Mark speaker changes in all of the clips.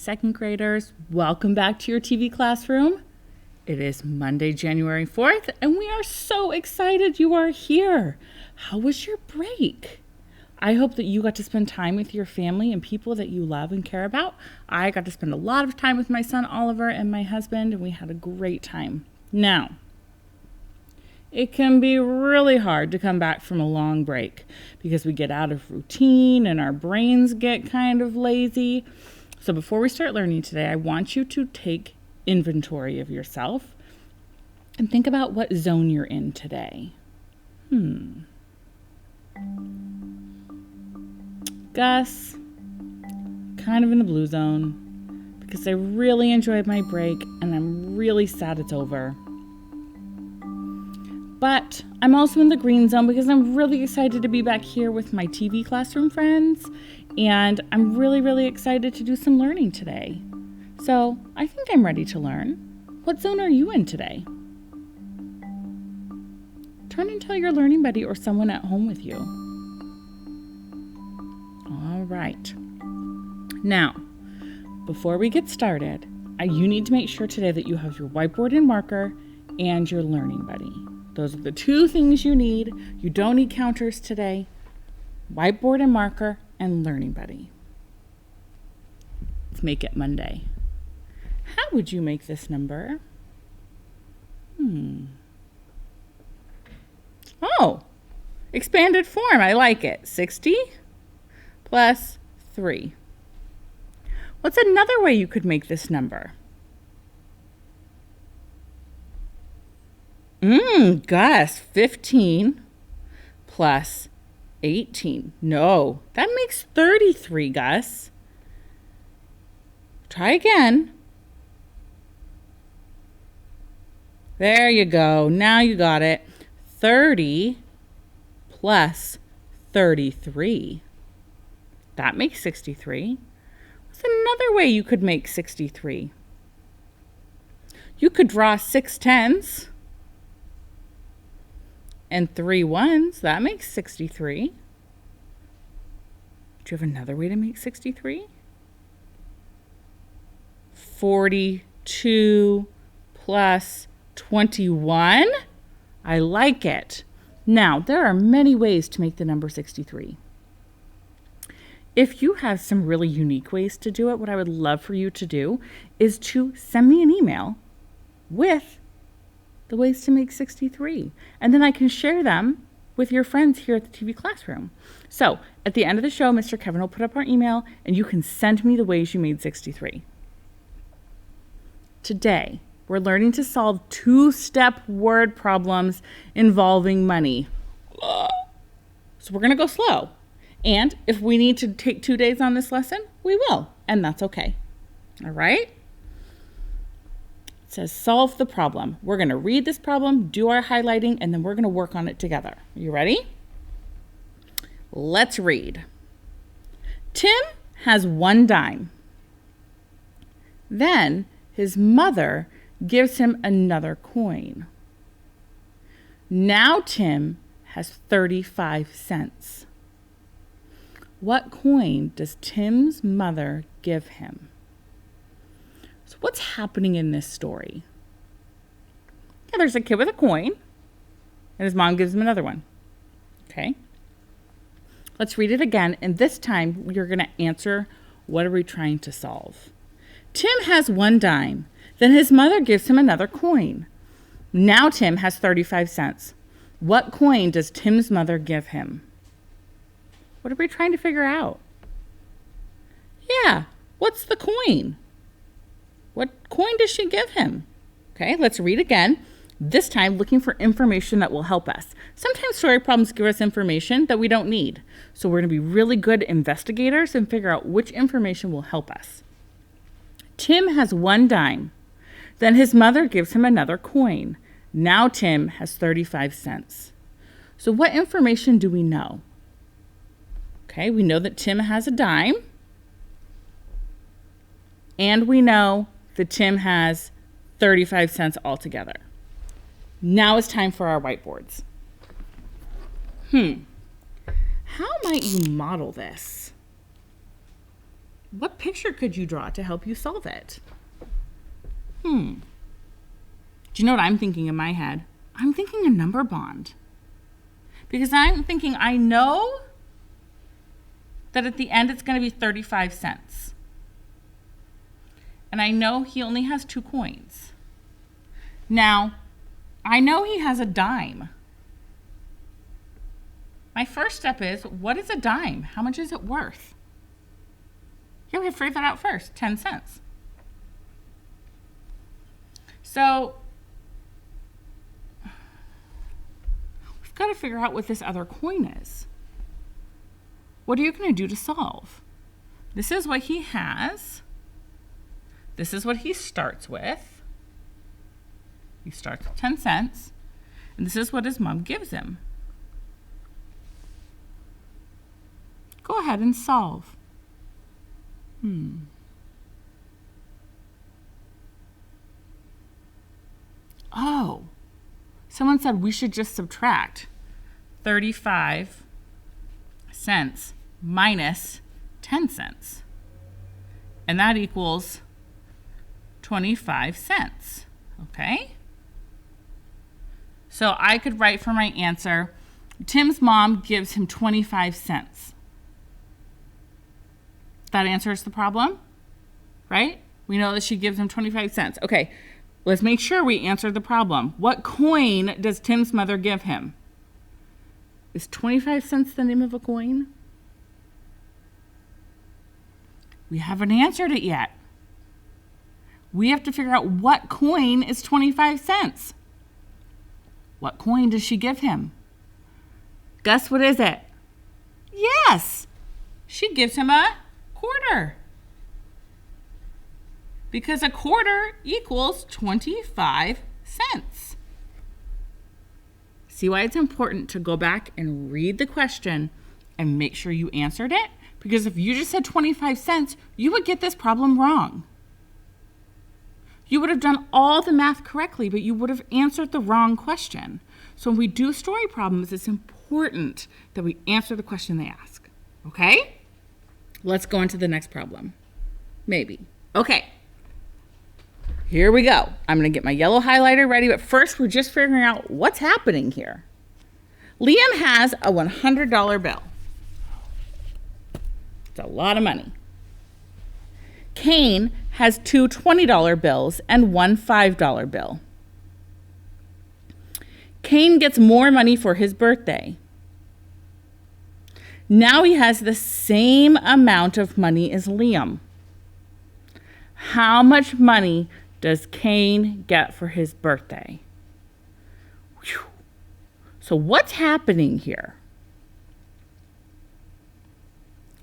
Speaker 1: second graders. Welcome back to your TV classroom. It is Monday, January 4th, and we are so excited you are here. How was your break? I hope that you got to spend time with your family and people that you love and care about. I got to spend a lot of time with my son Oliver and my husband, and we had a great time. Now, it can be really hard to come back from a long break because we get out of routine and our brains get kind of lazy. So before we start learning today, I want you to take inventory of yourself and think about what zone you're in today. Gus, kind of in the blue zone because I really enjoyed my break and I'm really sad it's over. But I'm also in the green zone because I'm really excited to be back here with my TV classroom friends, and I'm really, really excited to do some learning today. So I think I'm ready to learn. What zone are you in today? Turn and tell your learning buddy or someone at home with you. All right. Now, before we get started, you need to make sure today that you have your whiteboard and marker and your learning buddy. Those are the two things you need. You don't need counters today. Whiteboard and marker and learning buddy. Let's make it Monday. How would you make this number? Oh, expanded form. I like it. 60 plus 3. What's another way you could make this number? Gus, 15 plus 18. No, that makes 33, Gus. Try again. There you go. Now you got it. 30 plus 33. That makes 63. What's another way you could make 63? You could draw 6 tens. And 3 ones, that makes 63. Do you have another way to make 63? 42 plus 21. I like it. Now, there are many ways to make the number 63. If you have some really unique ways to do it, what I would love for you to do is to send me an email with the ways to make 63. And then I can share them with your friends here at the TV classroom. So at the end of the show, Mr. Kevin will put up our email and you can send me the ways you made 63. Today, we're learning to solve 2-step word problems involving money. So we're gonna go slow. And if we need to take 2 days on this lesson, we will, and that's okay. All right? It says solve the problem. We're going to read this problem, do our highlighting, and then we're going to work on it together. You ready? Let's read. Tim has 1 dime. Then his mother gives him another coin. Now Tim has 35 cents. What coin does Tim's mother give him? So what's happening in this story? Yeah, there's a kid with a coin, and his mom gives him another one. Okay? Let's read it again, and this time you're going to answer, what are we trying to solve? Tim has 1 dime. Then his mother gives him another coin. Now Tim has 35 cents. What coin does Tim's mother give him? What are we trying to figure out? Yeah, what's the coin? What coin does she give him? Okay, let's read again. This time looking for information that will help us. Sometimes story problems give us information that we don't need. So we're going to be really good investigators and figure out which information will help us. Tim has 1 dime. Then his mother gives him another coin. Now Tim has 35 cents. So what information do we know? Okay, we know that Tim has a dime. And we know that Tim has 35 cents altogether. Now it's time for our whiteboards. How might you model this? What picture could you draw to help you solve it? Do you know what I'm thinking in my head? I'm thinking a number bond. Because I'm thinking I know that at the end it's going to be 35 cents. And I know he only has 2 coins. Now, I know he has a dime. My first step is, what is a dime? How much is it worth? Yeah, we have to figure that out first, 10 cents. So, we've got to figure out what this other coin is. What are you going to do to solve? This is what he has. This is what he starts with. He starts with 10 cents. And this is what his mom gives him. Go ahead and solve. Oh, someone said we should just subtract 35 cents minus 10 cents. And that equals 25 cents. Okay? So I could write for my answer, Tim's mom gives him 25 cents. That answers the problem, right? We know that she gives him 25 cents. Okay, let's make sure we answered the problem. What coin does Tim's mother give him? Is 25 cents the name of a coin? We haven't answered it yet. We have to figure out what coin is 25 cents. What coin does she give him? Guess what is it? Yes, she gives him a quarter. Because a quarter equals 25 cents. See why it's important to go back and read the question and make sure you answered it? Because if you just said 25 cents, you would get this problem wrong. You would have done all the math correctly, but you would have answered the wrong question. So when we do story problems, it's important that we answer the question they ask. Okay? Let's go on to the next problem. Maybe. Okay. Here we go. I'm going to get my yellow highlighter ready, but first we're just figuring out what's happening here. Liam has a $100 bill. It's a lot of money. Kane has 2 $20 bills and 1 $5 bill. Kane gets more money for his birthday. Now he has the same amount of money as Liam. How much money does Kane get for his birthday? Whew. So what's happening here?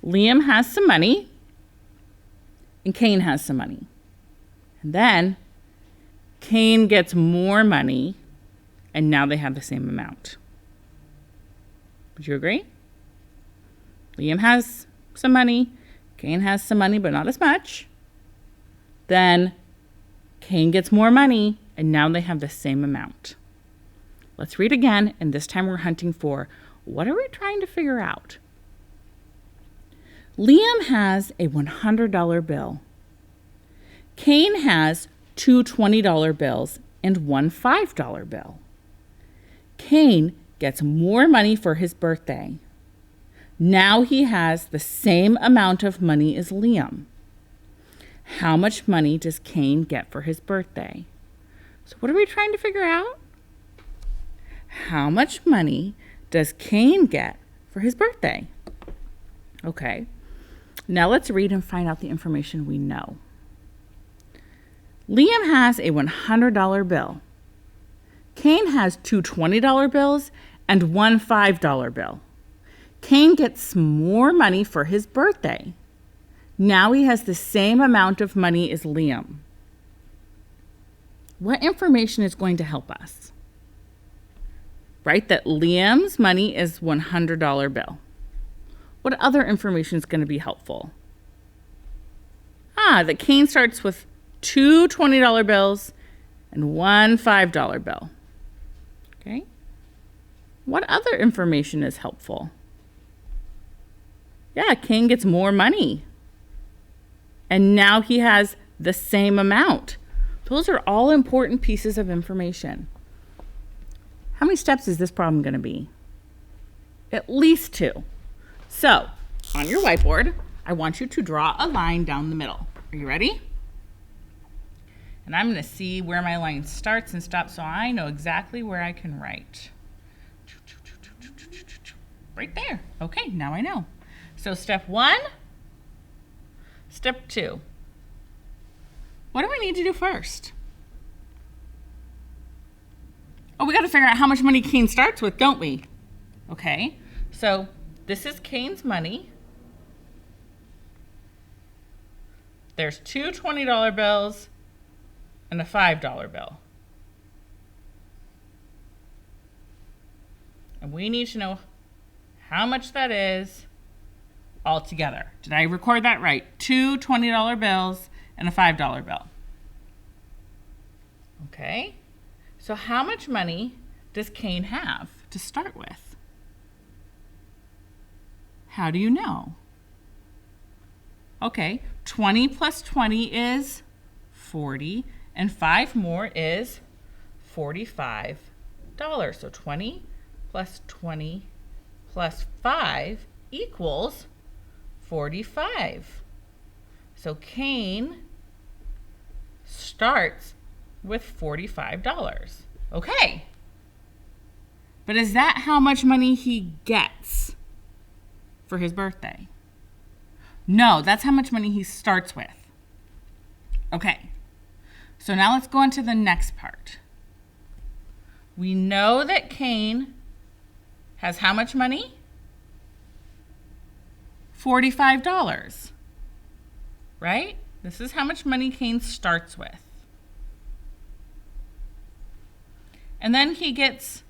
Speaker 1: Liam has some money and Kane has some money. And then Kane gets more money and now they have the same amount. Would you agree? Liam has some money, Kane has some money, but not as much. Then Kane gets more money, and now they have the same amount. Let's read again, and this time we're hunting for, what are we trying to figure out? Liam has a $100 bill. Kane has 2 $20 bills and 1 $5 bill. Kane gets more money for his birthday. Now he has the same amount of money as Liam. How much money does Kane get for his birthday? So what are we trying to figure out? How much money does Kane get for his birthday? Okay, now let's read and find out the information we know. Liam has a $100 bill. Kane has 2 $20 bills and 1 $5 bill. Kane gets more money for his birthday. Now he has the same amount of money as Liam. What information is going to help us? Right, that Liam's money is $100 bill. What other information is going to be helpful? That Kane starts with 2 $20 bills and 1 $5 bill. Okay. What other information is helpful? Yeah, Kane gets more money. And now he has the same amount. Those are all important pieces of information. How many steps is this problem going to be? At least 2. So, on your whiteboard, I want you to draw a line down the middle. Are you ready? And I'm going to see where my line starts and stops so I know exactly where I can write. Right there. Okay, now I know. So step 1, step 2. What do we need to do first? Oh, we got to figure out how much money Cain starts with, don't we? Okay, so this is Cain's money. There's 2 $20 bills and a $5 bill. And we need to know how much that is all together. Did I record that right? 2 $20 bills and a $5 bill. Okay, so how much money does Cain have to start with? How do you know? Okay, 20 plus 20 is 40, and 5 more is $45. So 20 plus 20 plus 5 equals 45. So Cain starts with $45. Okay. But is that how much money he gets for his birthday? No, that's how much money he starts with. Okay. So now let's go on to the next part. We know that Cain has how much money? $45. Right? This is how much money Cain starts with. And then he gets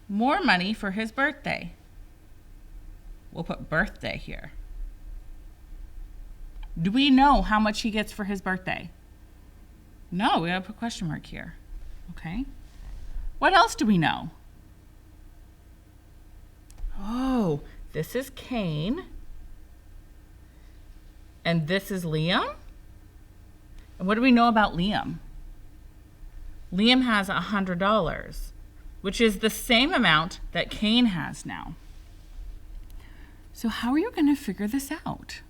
Speaker 1: more money for his birthday. We'll put birthday here. Do we know how much he gets for his birthday? No, we gotta put a question mark here. Okay. What else do we know? Oh, this is Cain. And this is Liam. And what do we know about Liam? Liam has $100, which is the same amount that Cain has now. So how are you going to figure this out?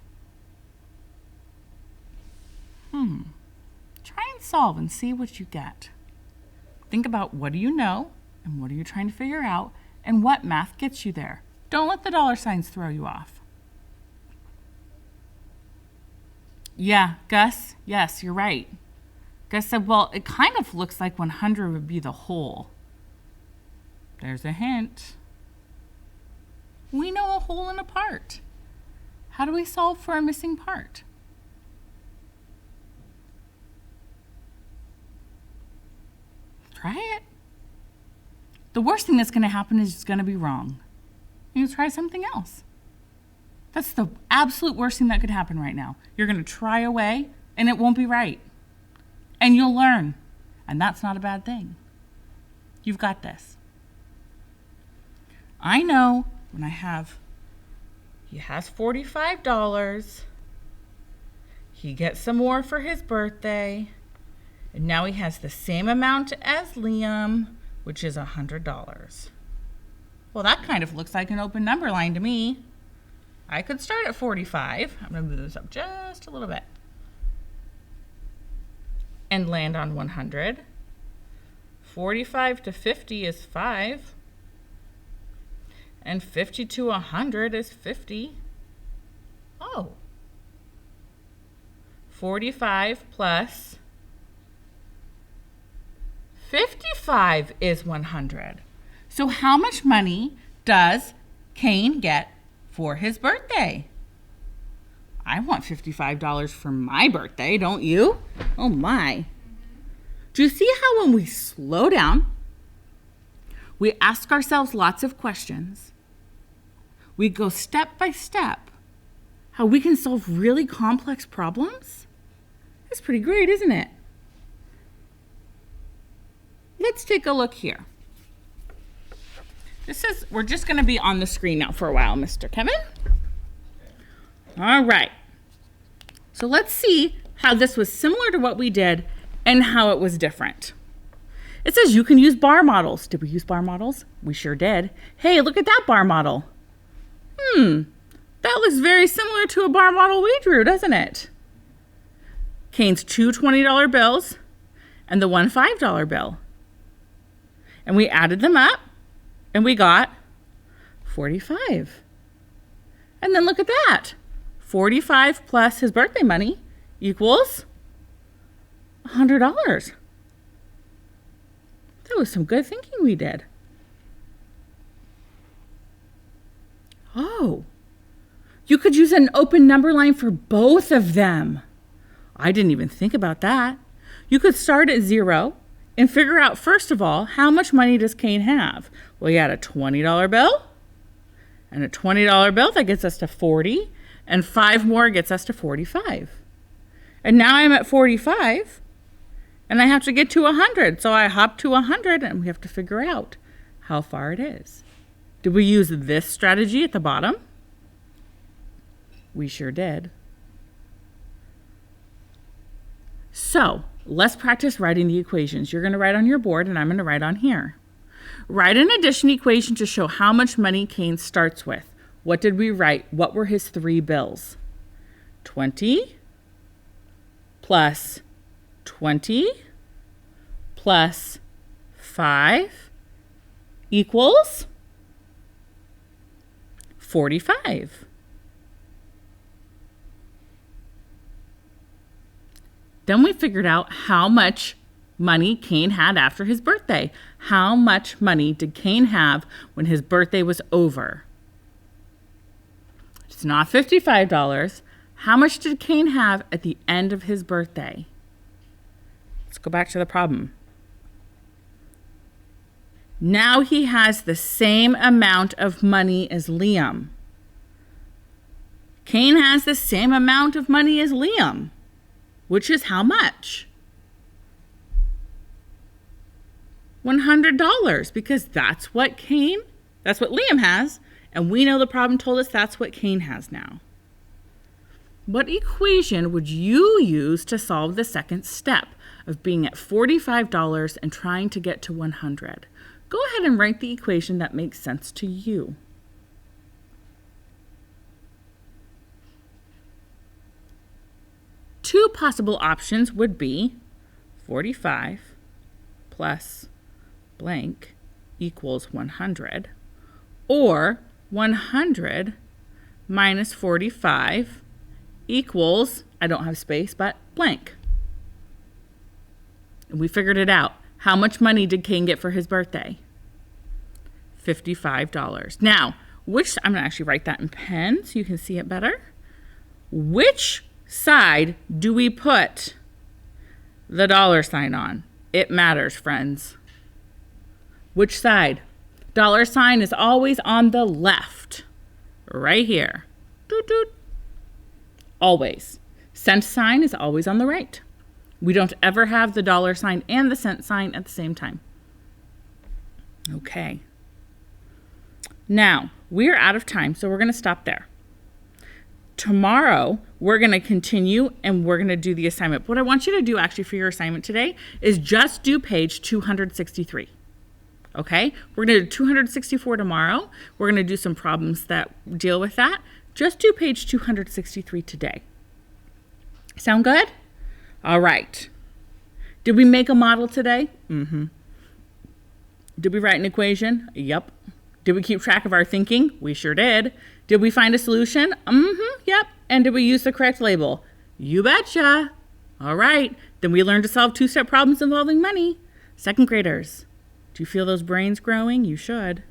Speaker 1: Try and solve and see what you get. Think about what do you know and what are you trying to figure out and what math gets you there. Don't let the dollar signs throw you off. Yeah, Gus, yes, you're right. Gus said, well, it kind of looks like 100 would be the whole. There's a hint. We know a whole and a part. How do we solve for a missing part? Try it. The worst thing that's going to happen is it's going to be wrong. You try something else. That's the absolute worst thing that could happen right now. You're going to try away and it won't be right. And you'll learn. And that's not a bad thing. You've got this. I know when he has $45. He gets some more for his birthday. And now he has the same amount as Liam, which is $100. Well, that kind of looks like an open number line to me. I could start at 45. I'm going to move this up just a little bit. And land on 100. 45 to 50 is 5. And 50 to 100 is 50. Oh. 45 plus 55 is 100. So how much money does Cain get for his birthday? I want $55 for my birthday, don't you? Oh my. Do you see how when we slow down, we ask ourselves lots of questions, we go step by step, how we can solve really complex problems? That's pretty great, isn't it? Let's take a look here. We're just going to be on the screen now for a while, Mr. Kevin. All right. So So let's see how this was similar to what we did and how it was different. It says you can use bar models. Did we use bar models? We sure did. Hey, look at that bar model. That looks very similar to a bar model we drew, doesn't it? Kane's two $20 bills and the one $5 bill. And we added them up and we got 45. And then look at that. 45 plus his birthday money equals $100. That was some good thinking we did. Oh, you could use an open number line for both of them. I didn't even think about that. You could start at 0 and figure out, first of all, how much money does Kane have? Well, he had a $20 bill and a $20 bill. That gets us to 40, and 5 more gets us to 45. And now I'm at 45, and I have to get to 100. So I hop to 100, and we have to figure out how far it is. Did we use this strategy at the bottom? We sure did. So let's practice writing the equations. You're going to write on your board, and I'm going to write on here. Write an addition equation to show how much money Kane starts with. What did we write? What were his 3 bills? 20 plus 20 plus 5 equals 45. Then we figured out how much money Kane had after his birthday. How much money did Kane have when his birthday was over? It's not $55. How much did Kane have at the end of his birthday? Let's go back to the problem. Now he has the same amount of money as Liam. Kane has the same amount of money as Liam, which is how much? $100, because that's what Liam has, and we know the problem told us that's what Kane has now. What equation would you use to solve the second step of being at $45 and trying to get to 100? Go ahead and write the equation that makes sense to you. Two possible options would be 45 plus blank equals 100, or 100 minus 45 equals, I don't have space, but blank. And we figured it out. How much money did Kane get for his birthday? $55. Now, I'm going to actually write that in pen so you can see it better. Which side do we put the $sign on? It matters, friends. Which side? $sign is always on the left, right here. Doot, doot. Always. Cent sign is always on the right. We don't ever have the $sign and the cent sign at the same time. Okay. Now, we're out of time, so we're going to stop there. Tomorrow, we're going to continue and we're going to do the assignment. What I want you to do actually for your assignment today is just do page 263. Okay? We're going to do 264 tomorrow. We're going to do some problems that deal with that. Just do page 263 today. Sound good? All right. Did we make a model today? Mm-hmm. Did we write an equation? Yep. Did we keep track of our thinking? We sure did. Did we find a solution? Mm-hmm. Yep. And did we use the correct label? You betcha. All right. Then we learned to solve two-step problems involving money. Second graders, do you feel those brains growing? You should.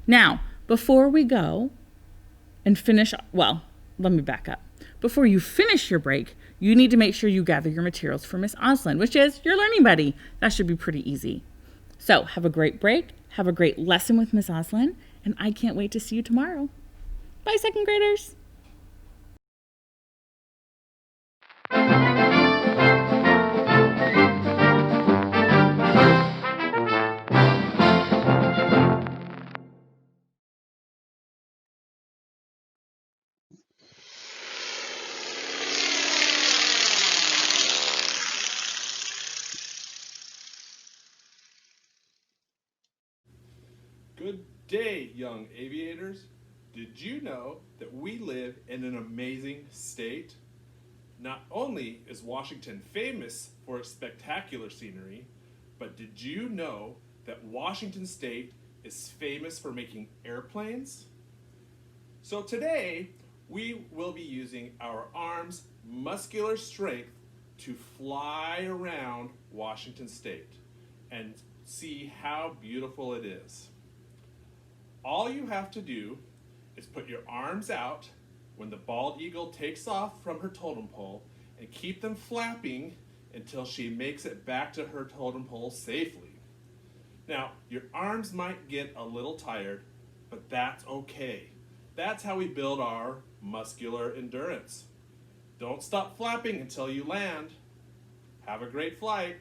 Speaker 1: Now, before we go and finish, well, let me back up. Before you finish your break, you need to make sure you gather your materials for Miss Oslin, which is your learning buddy. That should be pretty easy. So have a great break. Have a great lesson with Miss Oslin, and I can't wait to see you tomorrow. Bye, second graders.
Speaker 2: day, young aviators. Did you know that we live in an amazing state? Not only is Washington famous for its spectacular scenery, but did you know that Washington State is famous for making airplanes? So today, we will be using our arms' muscular strength to fly around Washington State and see how beautiful it is. All you have to do is put your arms out when the bald eagle takes off from her totem pole and keep them flapping until she makes it back to her totem pole safely. Now, your arms might get a little tired, but that's okay. That's how we build our muscular endurance. Don't stop flapping until you land. Have a great flight.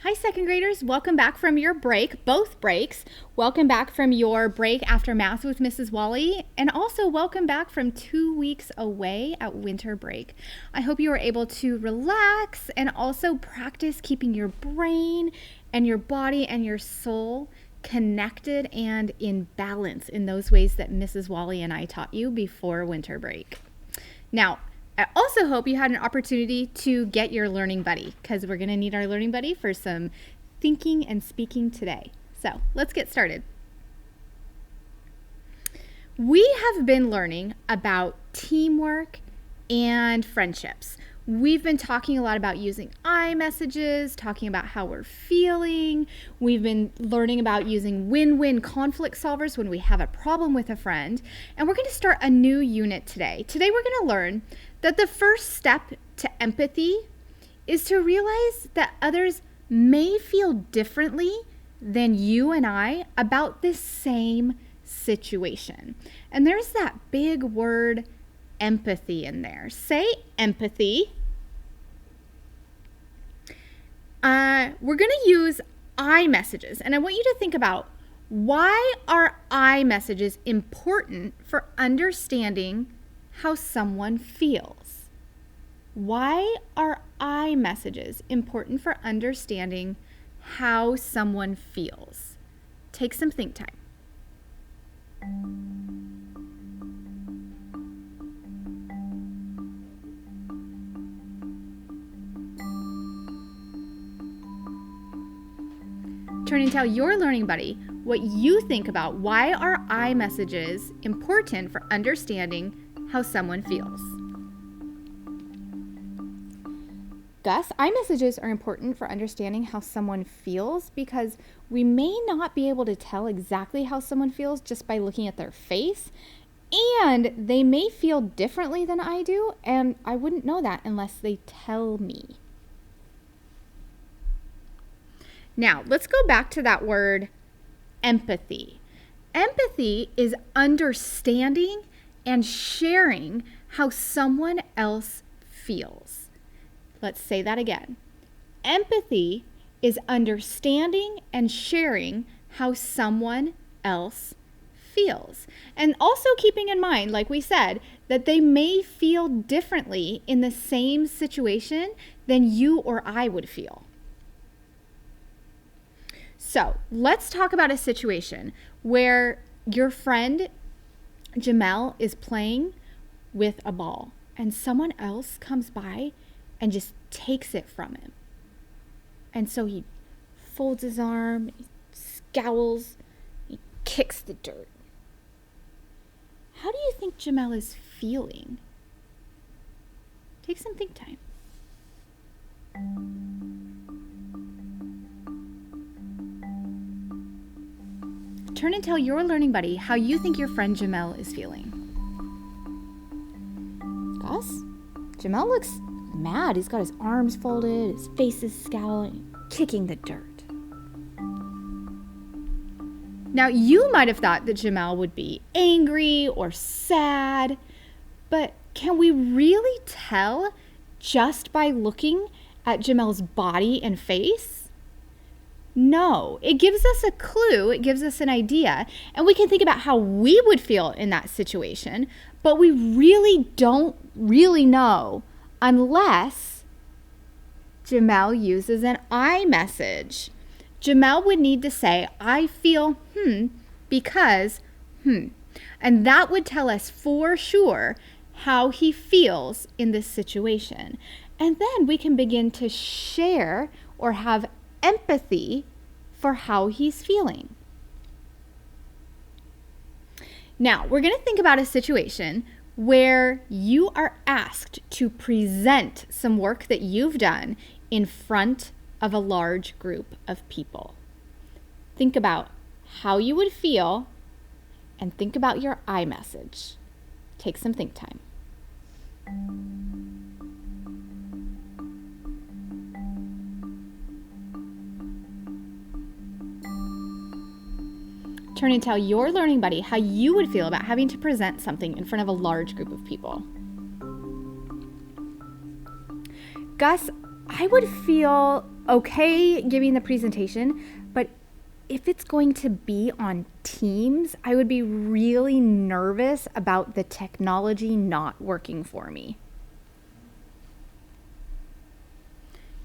Speaker 3: Hi, second graders. Welcome back from your break, both breaks. Welcome back from your break after math with Mrs. Wally, and also welcome back from 2 weeks away at winter break. I hope you were able to relax and also practice keeping your brain and your body and your soul connected and in balance in those ways that Mrs. Wally and I taught you before winter break. Now, I also hope you had an opportunity to get your learning buddy, because we're going to need our learning buddy for some thinking and speaking today. So let's get started. We have been learning about teamwork and friendships. We've been talking a lot about using I messages, talking about how we're feeling. We've been learning about using win-win conflict solvers when we have a problem with a friend. And we're going to start a new unit today. Today we're going to learn that the first step to empathy is to realize that others may feel differently than you and I about this same situation. And there's that big word empathy in there. Say empathy. We're going to use I messages, and I want you to think about, why are I messages important for understanding how someone feels? Why are I messages important for understanding how someone feels? Take some think time. Turn and tell your learning buddy what you think about why are I messages important for understanding how someone feels. Gus, I messages are important for understanding how someone feels because we may not be able to tell exactly how someone feels just by looking at their face, and they may feel differently than I do, and I wouldn't know that unless they tell me. Now, let's go back to that word empathy. Empathy is understanding and sharing how someone else feels. Let's say that again. Empathy is understanding and sharing how someone else feels. And also keeping in mind, like we said, that they may feel differently in the same situation than you or I would feel. So let's talk about a situation where your friend Jamel is playing with a ball and someone else comes by and just takes it from him. And so he folds his arm, he scowls, he kicks the dirt. How do you think Jamel is feeling? Take some think time. Turn and tell your learning buddy how you think your friend Jamel is feeling. Gus? Jamel looks mad. He's got his arms folded, his face is scowling, kicking the dirt. Now, you might have thought that Jamel would be angry or sad, but can we really tell just by looking at Jamel's body and face? No, it gives us a clue, it gives us an idea, and we can think about how we would feel in that situation, but we really don't really know unless Jamel uses an I message. Jamel would need to say, I feel because and that would tell us for sure how he feels in this situation. And then we can begin to share or have empathy for how he's feeling. Now, we're going to think about a situation where you are asked to present some work that you've done in front of a large group of people. Think about how you would feel and think about your I message. Take some think time. Turn and tell your learning buddy how you would feel about having to present something in front of a large group of people. Gus, I would feel okay giving the presentation, but if it's going to be on Teams, I would be really nervous about the technology not working for me.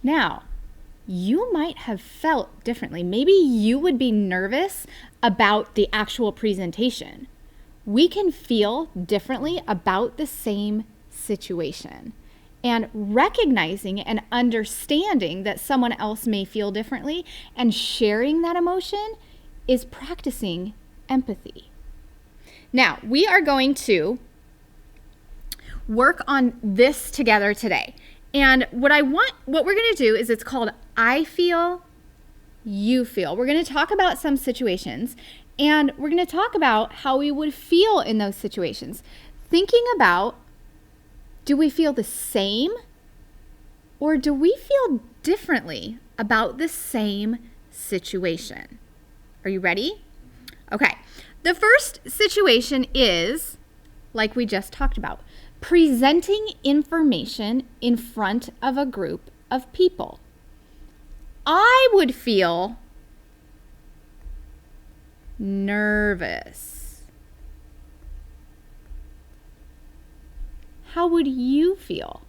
Speaker 3: Now, you might have felt differently. Maybe you would be nervous about the actual presentation. We can feel differently about the same situation. And recognizing and understanding that someone else may feel differently and sharing that emotion is practicing empathy. Now, we are going to work on this together today. And what we're going to do is it's called I feel, you feel. We're going to talk about some situations, and we're going to talk about how we would feel in those situations. Thinking about, do we feel the same, or do we feel differently about the same situation? Are you ready? Okay. The first situation is, like we just talked about, presenting information in front of a group of people. I would feel nervous. How would you feel?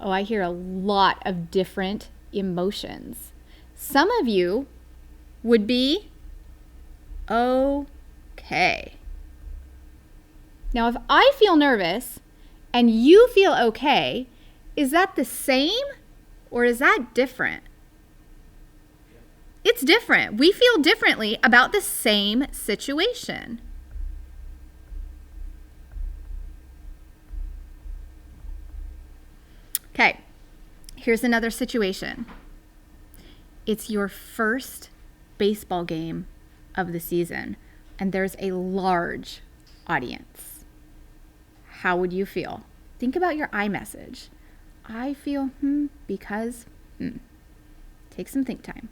Speaker 3: Oh, I hear a lot of different emotions. Some of you would be okay. Now, if I feel nervous and you feel okay, is that the same or is that different? It's different. We feel differently about the same situation. Okay, here's another situation. It's your first baseball game of the season, and there's a large audience. How would you feel? Think about your I message. I feel because Take some think time.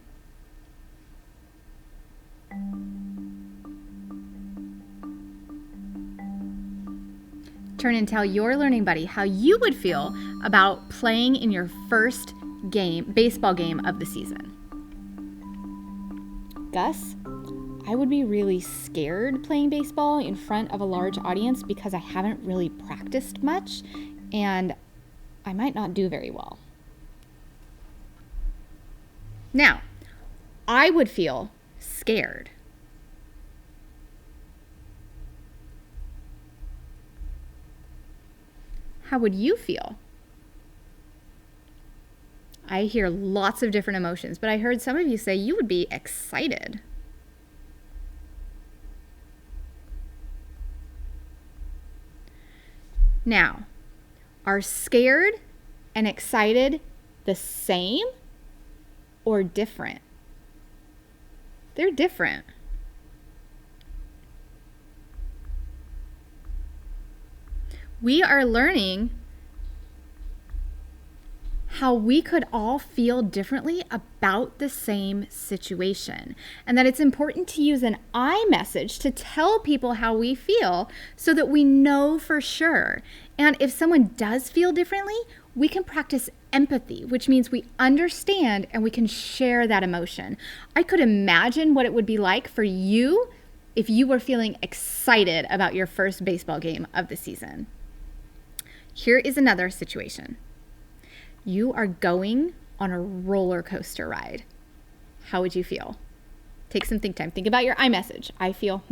Speaker 3: Turn and tell your learning buddy how you would feel about playing in your first baseball game of the season. Gus, I would be really scared playing baseball in front of a large audience because I haven't really practiced much and I might not do very well. Now, I would feel scared. How would you feel? I hear lots of different emotions, but I heard some of you say you would be excited. Now, are scared and excited the same or different? They're different. We are learning how we could all feel differently about the same situation, and that it's important to use an I message to tell people how we feel so that we know for sure. And if someone does feel differently, we can practice empathy, which means we understand and we can share that emotion. I could imagine what it would be like for you if you were feeling excited about your first baseball game of the season. Here is another situation. You are going on a roller coaster ride. How would you feel? Take some think time. Think about your I message. I feel.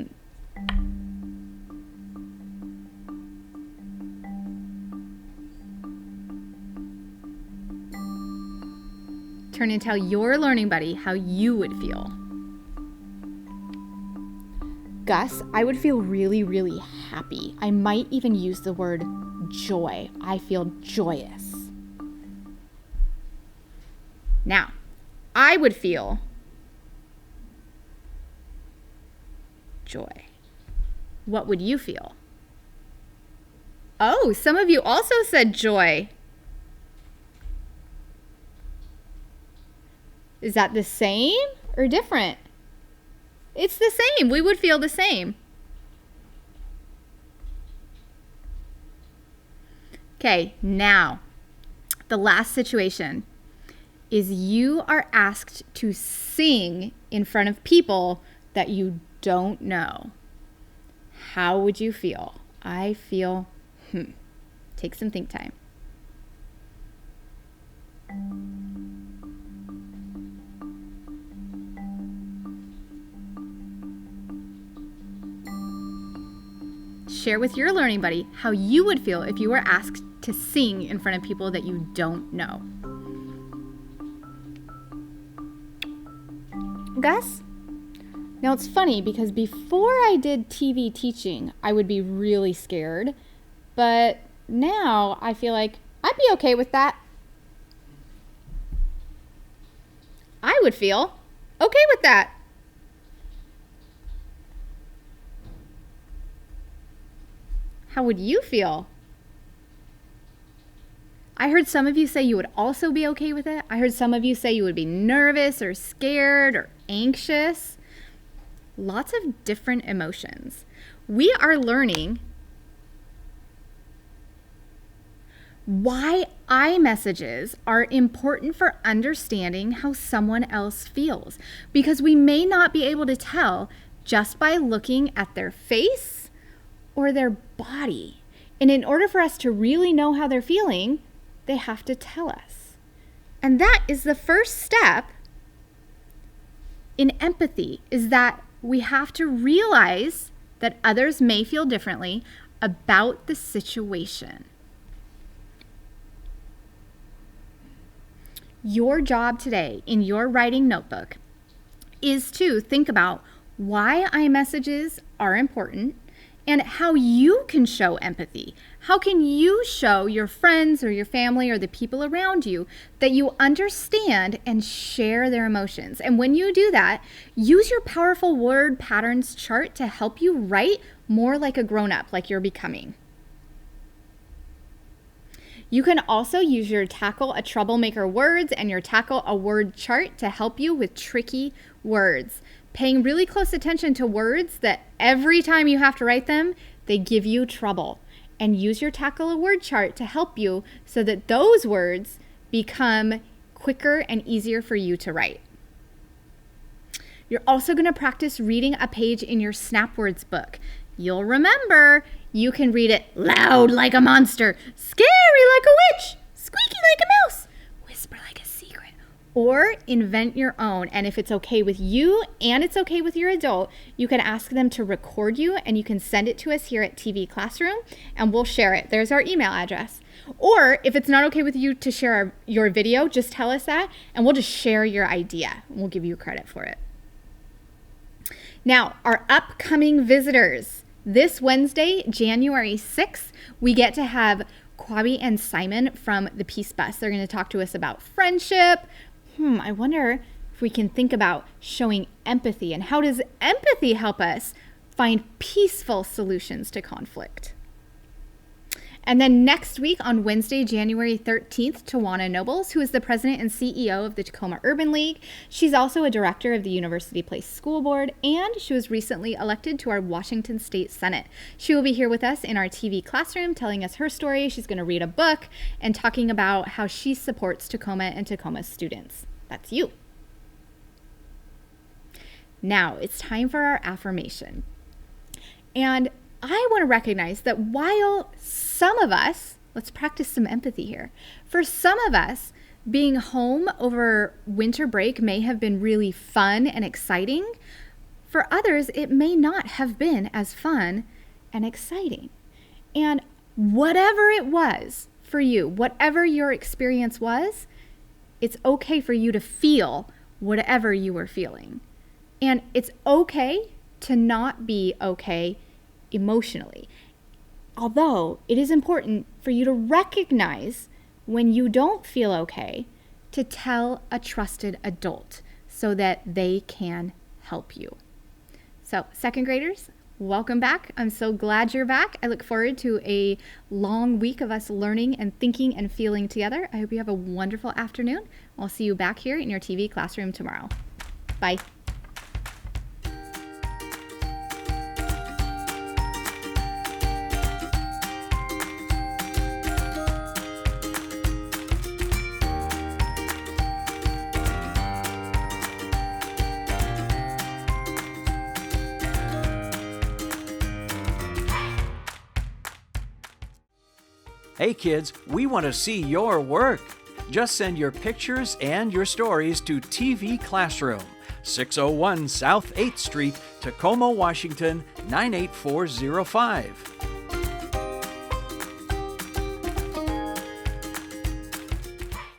Speaker 3: Turn and tell your learning buddy how you would feel. Gus, I would feel really, really happy. I might even use the word joy. I feel joyous. Now, I would feel joy. What would you feel? Oh, some of you also said joy. Is that the same or different? It's the same. We would feel the same. Okay, now, the last situation. is you are asked to sing in front of people that you don't know. How would you feel? I feel, take some think time. Share with your learning buddy how you would feel if you were asked to sing in front of people that you don't know. Gus? Now it's funny because before I did TV teaching, I would be really scared, but now I feel like I'd be okay with that. I would feel okay with that. How would you feel? I heard some of you say you would also be okay with it. I heard some of you say you would be nervous or scared or anxious. Lots of different emotions. We are learning why iMessages are important for understanding how someone else feels, because we may not be able to tell just by looking at their face or their body. And in order for us to really know how they're feeling, they have to tell us. And that is the first step in empathy, is that we have to realize that others may feel differently about the situation. Your job today in your writing notebook is to think about why iMessages are important and how you can show empathy. How can you show your friends or your family or the people around you that you understand and share their emotions? And when you do that, use your powerful word patterns chart to help you write more like a grown-up, like you're becoming. You can also use your tackle a troublemaker words and your tackle a word chart to help you with tricky words. Paying really close attention to words that every time you have to write them, they give you trouble. And use your tackle a word chart to help you so that those words become quicker and easier for you to write. You're also going to practice reading a page in your Snapwords book. You'll remember you can read it loud like a monster, scary like a witch, squeaky like a mouse, whisper like a secret, or invent your own. And if it's okay with you and it's okay with your adult, you can ask them to record you and you can send it to us here at TV Classroom and we'll share it. There's our email address. Or if it's not okay with you to share your video, just tell us that and we'll just share your idea and we'll give you credit for it. Now, our upcoming visitors. This Wednesday, January 6th, we get to have Kwabi and Simon from the Peace Bus. They're going to talk to us about friendship. I wonder if we can think about showing empathy and how does empathy help us find peaceful solutions to conflict. And then next week on Wednesday, January 13th, Tawana Nobles, who is the president and CEO of the Tacoma Urban League. She's also a director of the University Place School Board, and she was recently elected to our Washington State Senate. She will be here with us in our TV classroom telling us her story. She's going to read a book and talking about how she supports Tacoma and Tacoma's students. That's you. Now it's time for our affirmation. And I want to recognize that while some of us, let's practice some empathy here. For some of us, being home over winter break may have been really fun and exciting. For others, it may not have been as fun and exciting. And whatever it was for you, whatever your experience was, it's okay for you to feel whatever you were feeling. And it's okay to not be okay emotionally. Although it is important for you to recognize when you don't feel okay to tell a trusted adult so that they can help you. So, second graders, welcome back. I'm so glad you're back. I look forward to a long week of us learning and thinking and feeling together. I hope you have a wonderful afternoon. I'll see you back here in your TV classroom tomorrow. Bye.
Speaker 4: Hey kids, we want to see your work. Just send your pictures and your stories to TV Classroom, 601 South 8th Street, Tacoma, Washington, 98405.